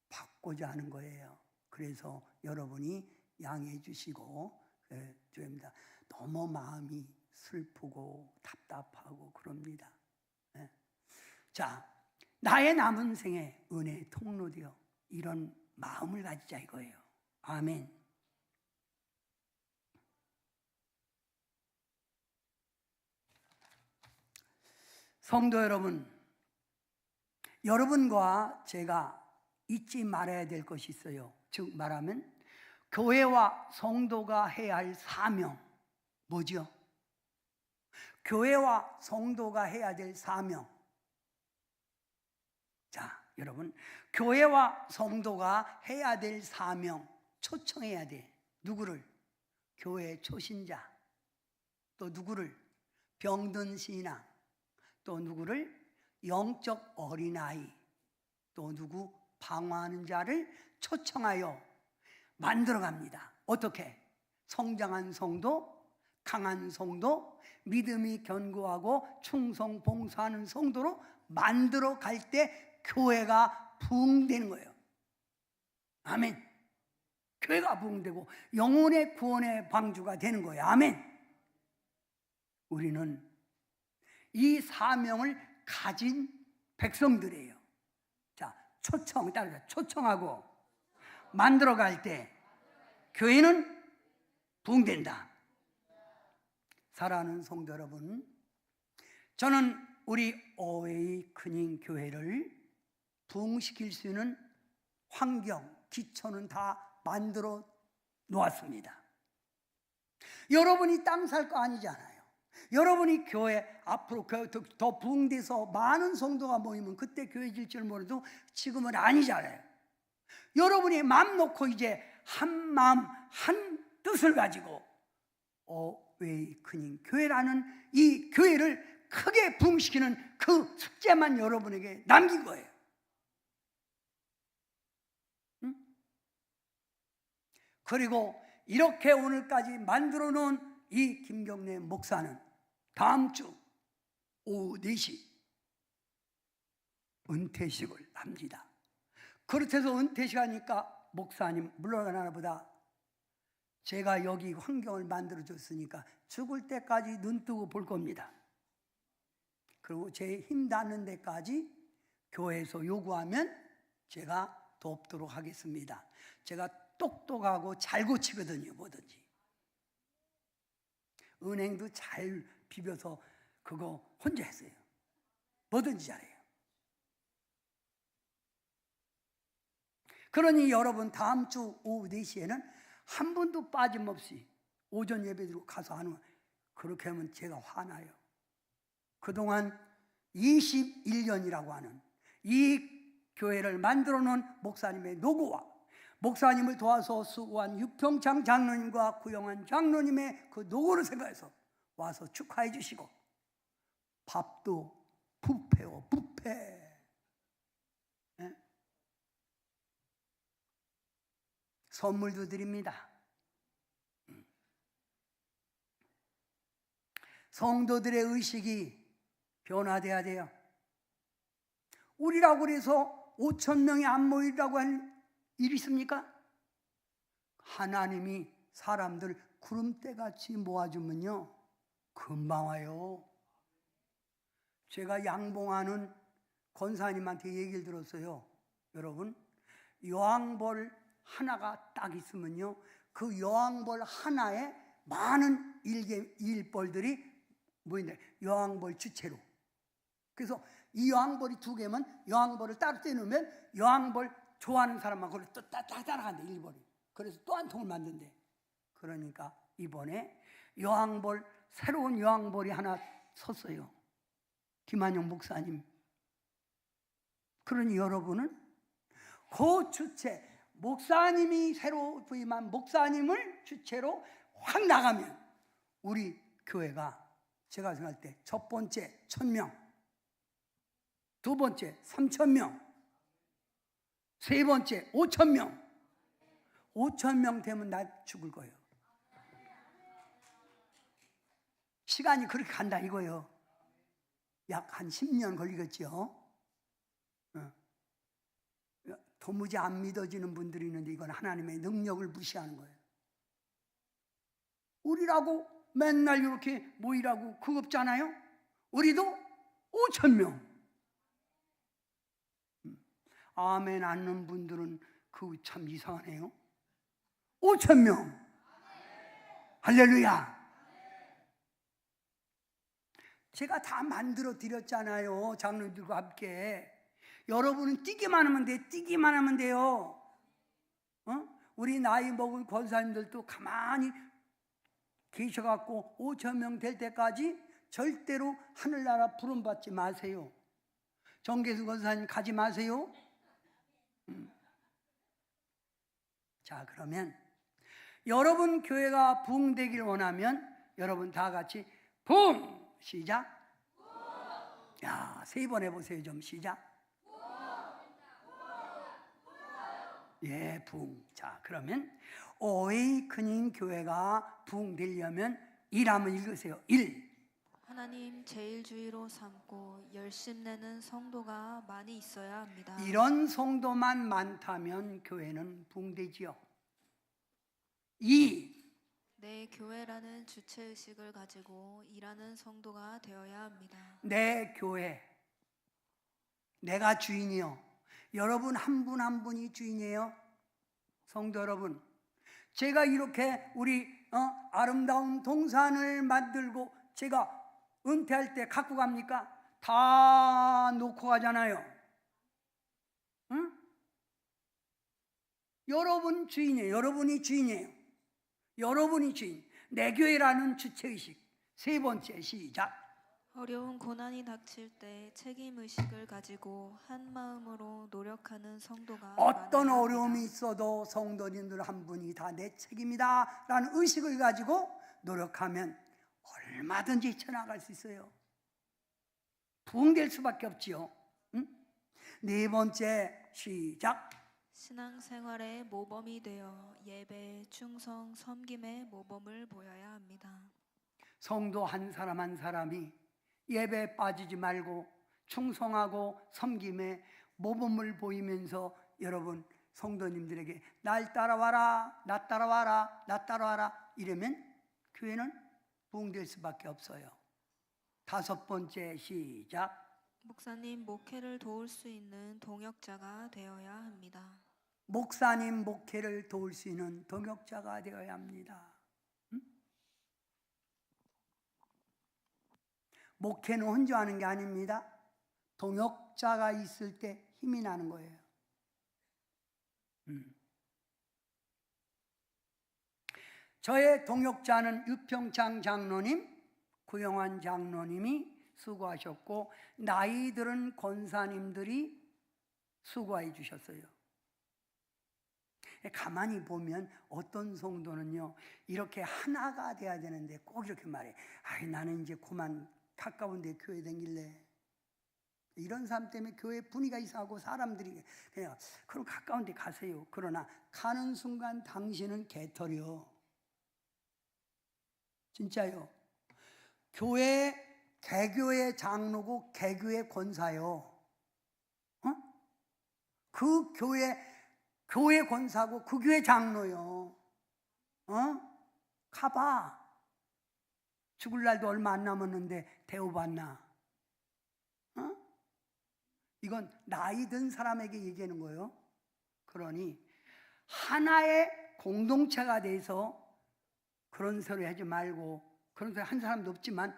받고자 하는 거예요. 그래서 여러분이 양해해 주시고 주입니다. 너무 마음이 슬프고 답답하고 그럽니다. 자, 나의 남은 생에 은혜의 통로 되어 이런 마음을 가지자 이거예요. 아멘. 성도 여러분, 여러분과 제가 잊지 말아야 될 것이 있어요. 즉 말하면 교회와 성도가 해야 할 사명. 뭐죠? 교회와 성도가 해야 될 사명. 자, 여러분, 교회와 성도가 해야 될 사명, 초청해야 돼. 누구를? 교회 초신자. 또 누구를? 병든 신앙. 또 누구를? 영적 어린아이. 또 누구? 방황하는 자를 초청하여 만들어갑니다. 어떻게? 성장한 성도, 강한 성도, 믿음이 견고하고 충성 봉사하는 성도로 만들어 갈 때 교회가 부흥되는 거예요. 아멘. 교회가 부흥되고 영혼의 구원의 방주가 되는 거예요. 아멘. 우리는 이 사명을 가진 백성들이에요. 자, 초청, 따라서 초청하고 만들어 갈 때 교회는 부흥된다. 사랑하는 성도 여러분, 저는 우리 어웨이크닝 교회를 부흥시킬 수 있는 환경, 기초는 다 만들어 놓았습니다. 여러분이 땅 살 거 아니잖아요. 여러분이 교회 앞으로 더 부흥돼서 많은 성도가 모이면 그때 교회 질 줄 몰라도 지금은 아니잖아요. 여러분이 마음 놓고 이제 한 마음 한 뜻을 가지고 어웨이크닝 교회라는 이 교회를 크게 부흥시키는 그 숙제만 여러분에게 남긴 거예요. 응? 그리고 이렇게 오늘까지 만들어 놓은 이 김경래 목사는 다음 주 오후 4시 은퇴식을 합니다. 그렇다고 은퇴식 하니까 목사님 물러나나 보다 제가 여기 환경을 만들어 줬으니까 죽을 때까지 눈 뜨고 볼 겁니다. 그리고 제 힘 닿는 데까지 교회에서 요구하면 제가 돕도록 하겠습니다. 제가 똑똑하고 잘 고치거든요, 뭐든지. 은행도 잘 비벼서 그거 혼자 했어요. 뭐든지 잘해요. 그러니 여러분 다음 주 오후 4시에는 한 분도 빠짐없이 오전 예배드리고 가서 하는, 그렇게 하면 제가 화나요. 그동안 21년이라고 하는 이 교회를 만들어 놓은 목사님의 노고와 목사님을 도와서 수고한 육평창 장로님과 구영환 장로님의 그 노고를 생각해서 와서 축하해 주시고, 밥도 뷔페요, 뷔페. 네? 선물도 드립니다. 성도들의 의식이 변화돼야 돼요. 우리라고 해서 5,000명이 안 모이라고 한 일 있습니까? 하나님이 사람들 구름대같이 모아주면요 금방 와요. 제가 양봉하는 권사님한테 얘기를 들었어요. 여러분, 여왕벌 하나가 딱 있으면요 그 여왕벌 하나에 많은 일벌들이 모인다. 여왕벌 주체로. 그래서 이 여왕벌이 2개면 여왕벌을 따로 떼놓으면 여왕벌 좋아하는 사람만 그걸 또 따라간다, 일벌이. 그래서 또 한 통을 만든대. 그러니까 이번에 여왕벌, 새로운 여왕벌이 하나 섰어요. 김한용 목사님. 그러니 여러분은 그 주체, 목사님이 새로 부임한 목사님을 주체로 확 나가면 우리 교회가, 제가 생각할 때 첫 번째 1,000명, 두 번째 3,000명, 세 번째 5,000명. 5,000명 되면 나 죽을 거예요. 시간이 그렇게 간다 이거예요. 약 한 10년 걸리겠죠. 도무지 안 믿어지는 분들이 있는데 이건 하나님의 능력을 무시하는 거예요. 우리라고 맨날 이렇게 모이라고 그거 없잖아요. 우리도 5,000명. 아멘 않는 분들은 그 참 이상하네요. 5,000명. 할렐루야. 제가 다 만들어 드렸잖아요, 장로들과 함께. 여러분은 뛰기만 하면 돼. 뛰기만 하면 돼요. 우리 나이 먹은 권사님들도 가만히 계셔갖고 5,000명 될 때까지 절대로 하늘나라 부름받지 마세요. 정계수 권사님 가지 마세요. 자, 그러면 여러분 교회가 부흥되길 원하면 여러분 다 같이 부흥! 시작. 야, 3번 해보세요. 좀 시작. 예, 부흥. 자, 그러면 어웨이크닝 교회가 부흥되려면 1 한번 읽으세요. 1. 하나님 제일주의로 삼고 열심내는 성도가 많이 있어야 합니다. 이런 성도만 많다면 교회는 부흥되지요. 2. 내 교회라는 주체의식을 가지고 일하는 성도가 되어야 합니다. 내 교회, 내가 주인이요. 여러분 한 분 한 분이 주인이에요. 성도 여러분, 제가 이렇게 우리 아름다운 동산을 만들고 제가 은퇴할 때 갖고 갑니까? 다 놓고 가잖아요. 응? 여러분 주인이에요. 여러분이 주인이에요. 여러분이 주인. 내 교회라는 주체의식. 세 번째 시작. 어려운 고난이 닥칠 때 책임 의식을 가지고 한 마음으로 노력하는 성도가 어떤 많아야 어려움이 합니다. 있어도 성도님들 한 분이 다 내 책임이다 라는 의식을 가지고 노력하면 얼마든지 헤쳐나갈 수 있어요. 부흥될 수밖에 없지요. 응? 네 번째 시작. 신앙생활의 모범이 되어 예배, 충성, 섬김의 모범을 보여야 합니다. 성도 한 사람 한 사람이 예배에 빠지지 말고 충성하고 섬김에 모범을 보이면서 여러분 성도님들에게 날 따라와라, 나 따라와라, 나 따라와라 이러면 교회는 부흥될 수밖에 없어요. 다섯 번째 시작. 목사님 목회를 도울 수 있는 동역자가 되어야 합니다. 목사님 목회를 도울 수 있는 동역자가 되어야 합니다. 목회는 혼자 하는 게 아닙니다. 동역자가 있을 때 힘이 나는 거예요. 저의 동역자는 유평창 장로님, 구영환 장로님이 수고하셨고 나이 들은 권사님들이 수고해 주셨어요. 가만히 보면 어떤 성도는요 이렇게 하나가 돼야 되는데 꼭 이렇게 말해. 아이 나는 이제 그만 가까운 데 교회 다닐래. 이런 사람 때문에 교회 분위기가 이상하고 사람들이 그냥 그럼 가까운 데 가세요. 그러나 가는 순간 당신은 개털이요. 진짜요. 개교의 장로고 개교의 권사요. 그 교회 권사고 그 교회 장로요. 가봐. 죽을 날도 얼마 안 남았는데 대우받나? 이건 나이 든 사람에게 얘기하는 거예요. 그러니 하나의 공동체가 돼서 그런 소리 하지 말고, 그런 소리 한 사람도 없지만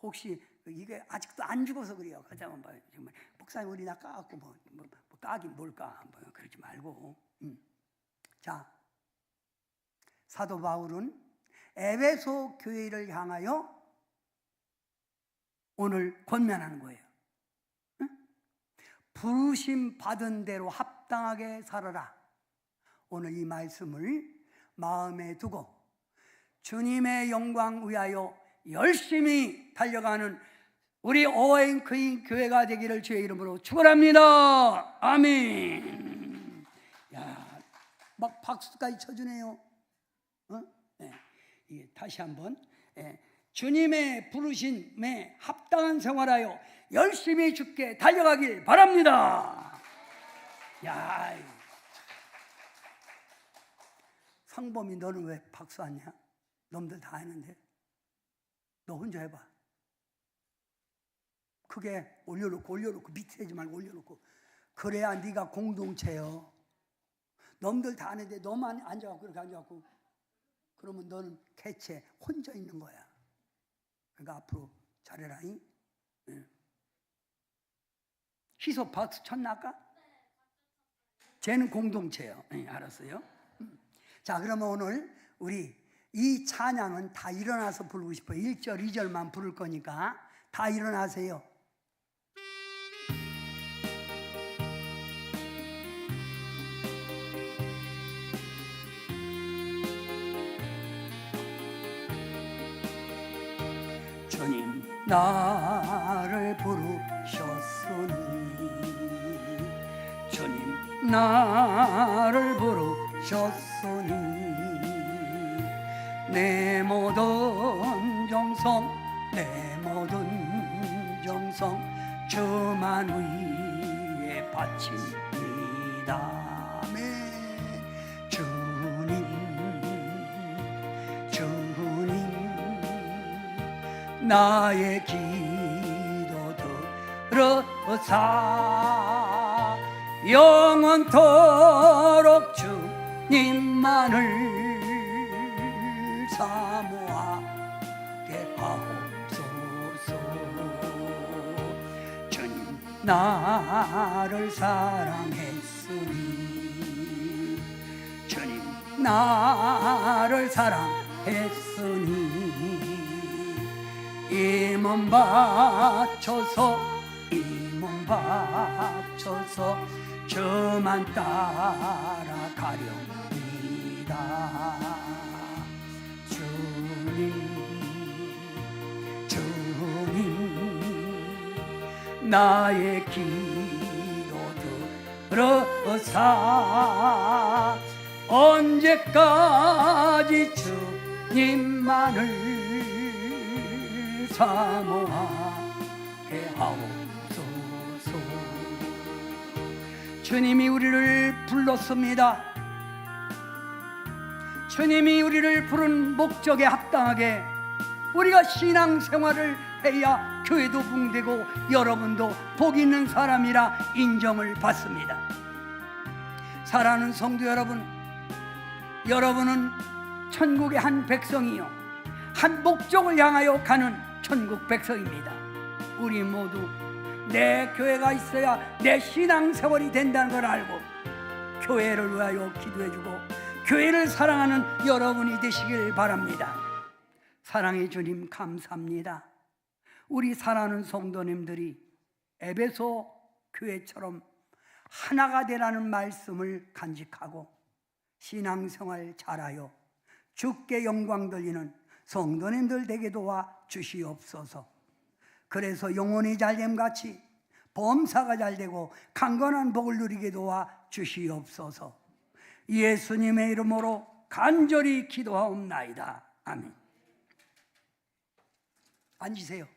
혹시 이게 아직도 안 죽어서 그래요. 그러자면 뭐 정말 목사님 우리 나 까갖고 뭐 까긴 뭘까 뭐 그러지 말고. 자, 사도 바울은 에베소 교회를 향하여 오늘 권면하는 거예요. 부르심 받은 대로 합당하게 살아라. 오늘 이 말씀을 마음에 두고 주님의 영광 위하여 열심히 달려가는 우리 오앵크인 교회가 되기를 주의 이름으로 축원합니다. 아멘. 야, 막 박수까지 쳐주네요. 네. 다시 한번. 주님의 부르심에 합당한 생활하여 열심히 주께 달려가길 바랍니다. 야, 성범이 너는 왜 박수 안 냐? 놈들 다 하는데 너 혼자 해봐. 크게 올려놓고 밑에 하지 말고 올려놓고. 그래야 네가 공동체요. 놈들 다 하는데 너만 앉아갖고 그렇게 앉아갖고 그러면 너는 개체 혼자 있는 거야. 그러니까 앞으로 잘해라. 희소 박수 쳤나 아까? 쟤는 공동체요. 알았어요. 자, 그러면 오늘 우리 이 찬양은 다 일어나서 부르고 싶어요. 1절, 2절만 부를 거니까 다 일어나세요. 주님 나를 부르셨으니, 주님 나를 부르셨으니 내 모든 정성 내 모든 정성 주만 위에 바칩니다. 아멘. 주님 나의 기도 들으사 영원토록 주님만을 사모하게 하옵소서. 주님 나를 사랑했으니, 주님 나를 사랑했으니 이 몸 바쳐서 이 몸 바쳐서 저만 따라가렵니다. 주님 나의 기도 들어사 언제까지 주님만을 사모하게 하옵소서. 주님이 우리를 불렀습니다. 주님이 우리를 부른 목적에 합당하게 우리가 신앙생활을 해야 교회도 붕대고 여러분도 복 있는 사람이라 인정을 받습니다. 사랑하는 성도 여러분, 여러분은 천국의 한 백성이요 한 목적을 향하여 가는 천국 백성입니다. 우리 모두 내 교회가 있어야 내 신앙생활이 된다는 걸 알고 교회를 위하여 기도해주고 교회를 사랑하는 여러분이 되시길 바랍니다. 사랑의 주님 감사합니다. 우리 사랑하는 성도님들이 에베소 교회처럼 하나가 되라는 말씀을 간직하고 신앙생활 잘하여 주께 영광 돌리는 성도님들 되게 도와 주시옵소서. 그래서 영혼이 잘됨같이 범사가 잘되고 강건한 복을 누리게 도와 주시옵소서. 예수님의 이름으로 간절히 기도하옵나이다. 아멘. 앉으세요.